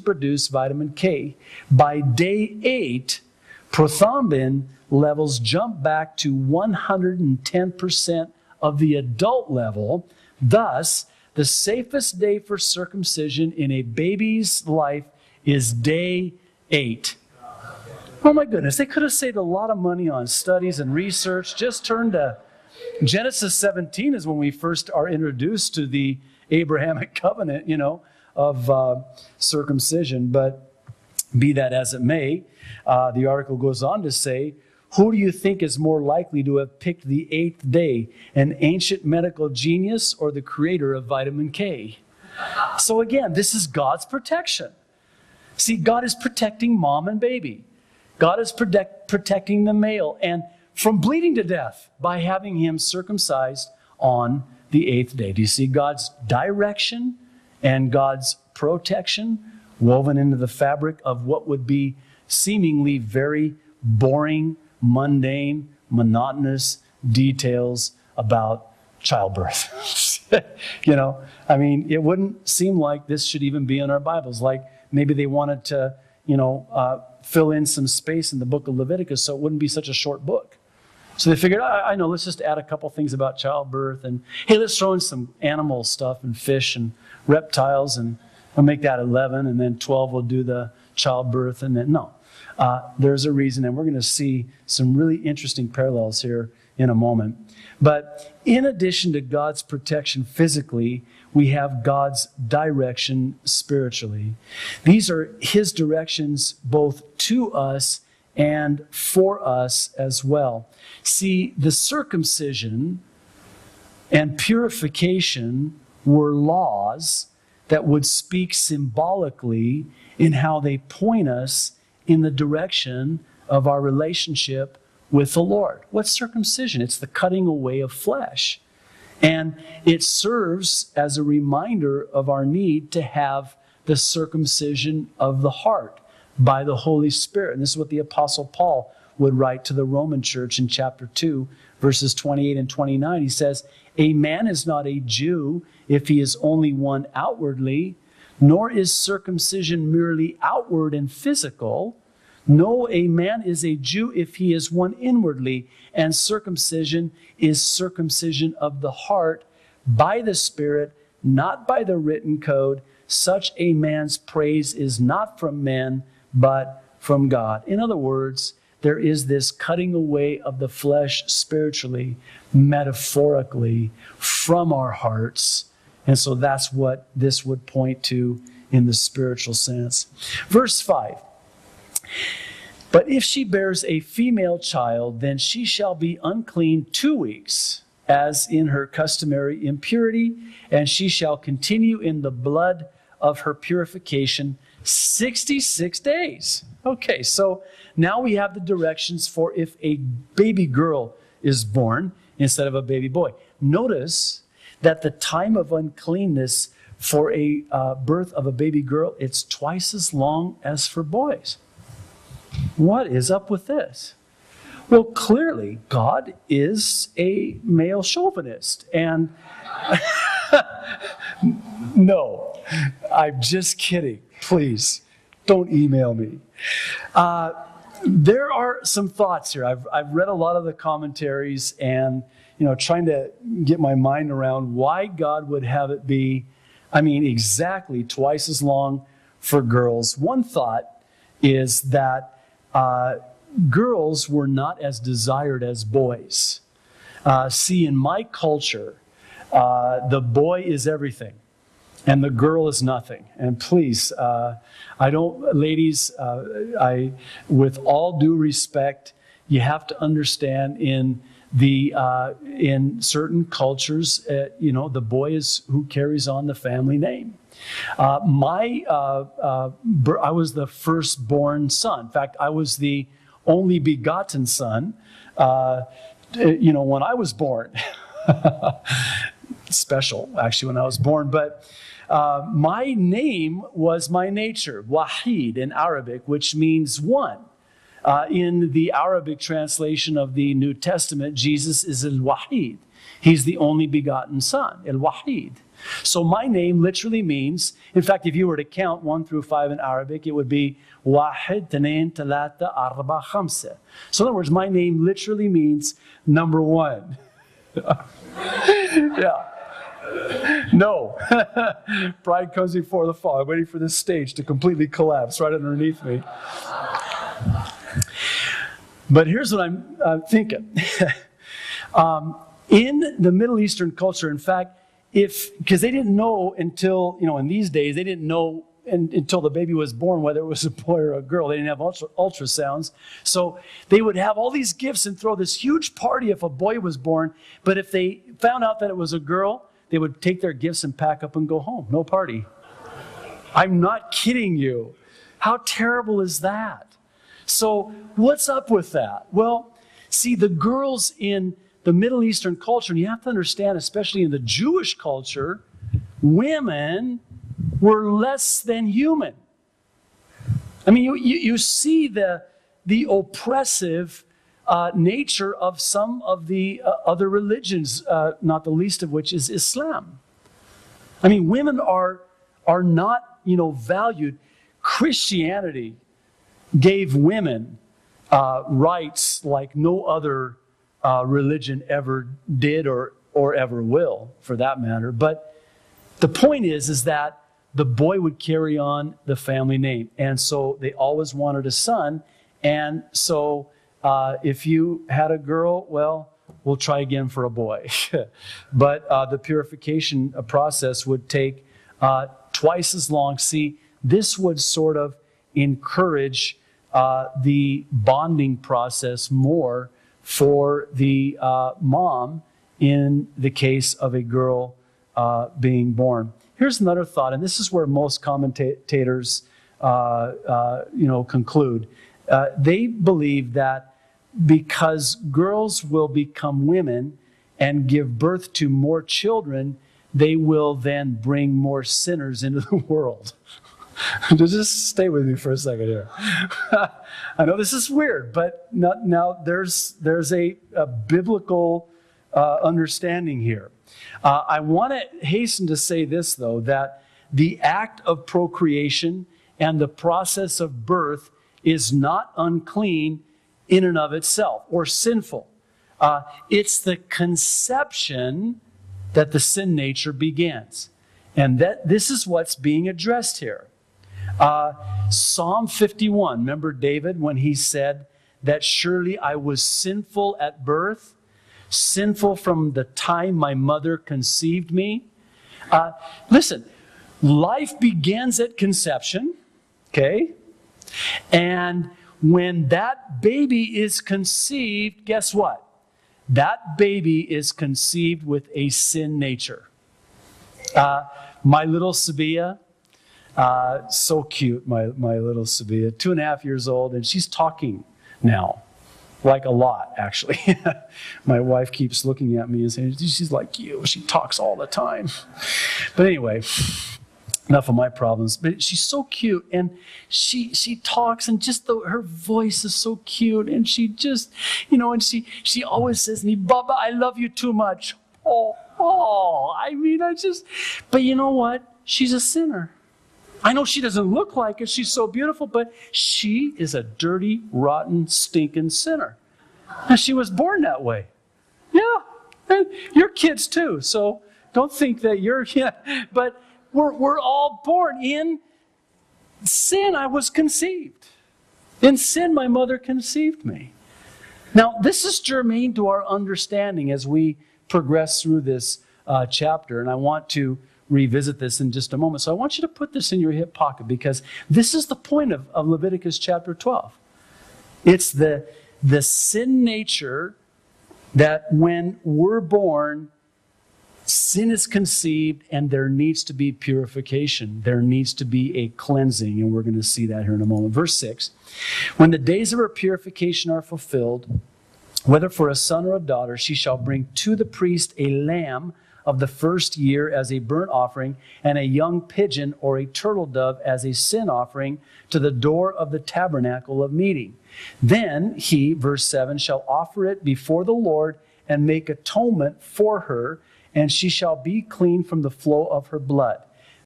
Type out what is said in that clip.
produce vitamin K. By day 8, prothrombin levels jump back to 110% of the adult level. Thus, the safest day for circumcision in a baby's life is day 8. Oh my goodness, they could have saved a lot of money on studies and research. Just turn to Genesis 17 is when we first are introduced to the Abrahamic covenant, of circumcision. But be that as it may, the article goes on to say, who do you think is more likely to have picked the 8th day, an ancient medical genius or the creator of vitamin K? So again, this is God's protection. See, God is protecting mom and baby. God is protecting the male and from bleeding to death by having him circumcised on the 8th day. Do you see God's direction and God's protection woven into the fabric of what would be seemingly very boring, mundane, monotonous details about childbirth? It wouldn't seem like this should even be in our Bibles. Like maybe they wanted to, fill in some space in the book of Leviticus so it wouldn't be such a short book. So they figured, I know, let's just add a couple things about childbirth, and hey, let's throw in some animal stuff and fish and reptiles, and we'll make that 11, and then 12 we'll do the childbirth, and then no. There's a reason, and we're going to see some really interesting parallels here in a moment. But in addition to God's protection physically, we have God's direction spiritually. These are His directions both to us and for us as well. See, the circumcision and purification were laws that would speak symbolically in how they point us in the direction of our relationship with the Lord. What's circumcision? It's the cutting away of flesh. And it serves as a reminder of our need to have the circumcision of the heart by the Holy Spirit. And this is what the Apostle Paul would write to the Roman church in chapter 2, verses 28 and 29. He says, a man is not a Jew if he is only one outwardly, nor is circumcision merely outward and physical. No, a man is a Jew if he is one inwardly, and circumcision is circumcision of the heart by the Spirit, not by the written code. Such a man's praise is not from men, but from God. In other words, there is this cutting away of the flesh spiritually, metaphorically, from our hearts. And so that's what this would point to in the spiritual sense. Verse 5. But if she bears a female child, then she shall be unclean 2 weeks, as in her customary impurity, and she shall continue in the blood of her purification 66 days. Okay, so now we have the directions for if a baby girl is born instead of a baby boy. Notice that the time of uncleanness for a birth of a baby girl, it's twice as long as for boys. What is up with this? Well, clearly, God is a male chauvinist. And no, I'm just kidding. Please, don't email me. There are some thoughts here. I've read a lot of the commentaries and, trying to get my mind around why God would have it be, exactly twice as long for girls. One thought is that girls were not as desired as boys. See, in my culture, the boy is everything, and the girl is nothing. And please, ladies, with all due respect, you have to understand in certain cultures, the boy is who carries on the family name. I was the firstborn son. In fact, I was the only begotten son, when I was born. Special, actually, when I was born. But my name was my nature, Wahid in Arabic, which means one. In the Arabic translation of the New Testament, Jesus is al-Wahid. He's the only begotten son, el-Wahid. So my name literally means, in fact, if you were to count 1 through 5 in Arabic, it would be Wahid, Tanain, Talata, Arba, Khamsa. So in other words, my name literally means number 1. Yeah. No. Pride comes before the fall. I'm waiting for this stage to completely collapse right underneath me. But here's what I'm thinking. In the Middle Eastern culture, in fact, because they didn't know until, in these days, they didn't know until the baby was born whether it was a boy or a girl. They didn't have ultrasounds. So they would have all these gifts and throw this huge party if a boy was born. But if they found out that it was a girl, they would take their gifts and pack up and go home. No party. I'm not kidding you. How terrible is that? So what's up with that? Well, see, the girls in the Middle Eastern culture, and you have to understand, especially in the Jewish culture, women were less than human. I mean, you see the oppressive nature of some of the other religions, not the least of which is Islam. I mean, women are not, valued. Christianity gave women rights like no other religion ever did or ever will, for that matter. But the point is that the boy would carry on the family name. And so they always wanted a son. And so if you had a girl, well, we'll try again for a boy. But the purification process would take twice as long. See, this would sort of encourage the bonding process more for the mom in the case of a girl being born. Here's another thought, and this is where most commentators conclude. They believe that because girls will become women and give birth to more children, they will then bring more sinners into the world. Just stay with me for a second here. I know this is weird, but now there's a biblical understanding here. I want to hasten to say this, though, that the act of procreation and the process of birth is not unclean in and of itself or sinful. It's the conception that the sin nature begins. And this is what's being addressed here. Psalm 51, remember David when he said that surely I was sinful at birth, sinful from the time my mother conceived me. Listen, life begins at conception, okay? And when that baby is conceived, guess what? That baby is conceived with a sin nature. My little Sabia, so cute, my little Sabia, 2.5 years old, and she's talking now. Like a lot, actually. My wife keeps looking at me and saying, she's like you. She talks all the time. But anyway, enough of my problems. But she's so cute, and she talks, and just her voice is so cute, and she just, and she always says to me, Baba, I love you too much. But you know what? She's a sinner. I know she doesn't look like it. She's so beautiful, but she is a dirty, rotten, stinking sinner. And she was born that way. Yeah. And your kids too. So don't think that but we're all born in sin. I was conceived. In sin, my mother conceived me. Now, this is germane to our understanding as we progress through this chapter. And I want to revisit this in just a moment. So I want you to put this in your hip pocket because this is the point of Leviticus chapter 12. It's the sin nature that when we're born, sin is conceived and there needs to be purification. There needs to be a cleansing, and we're going to see that here in a moment. Verse 6, when the days of her purification are fulfilled, whether for a son or a daughter, she shall bring to the priest a lamb of the first year as a burnt offering, and a young pigeon or a turtle dove as a sin offering to the door of the tabernacle of meeting. Then he, verse 7, shall offer it before the Lord and make atonement for her, and she shall be clean from the flow of her blood.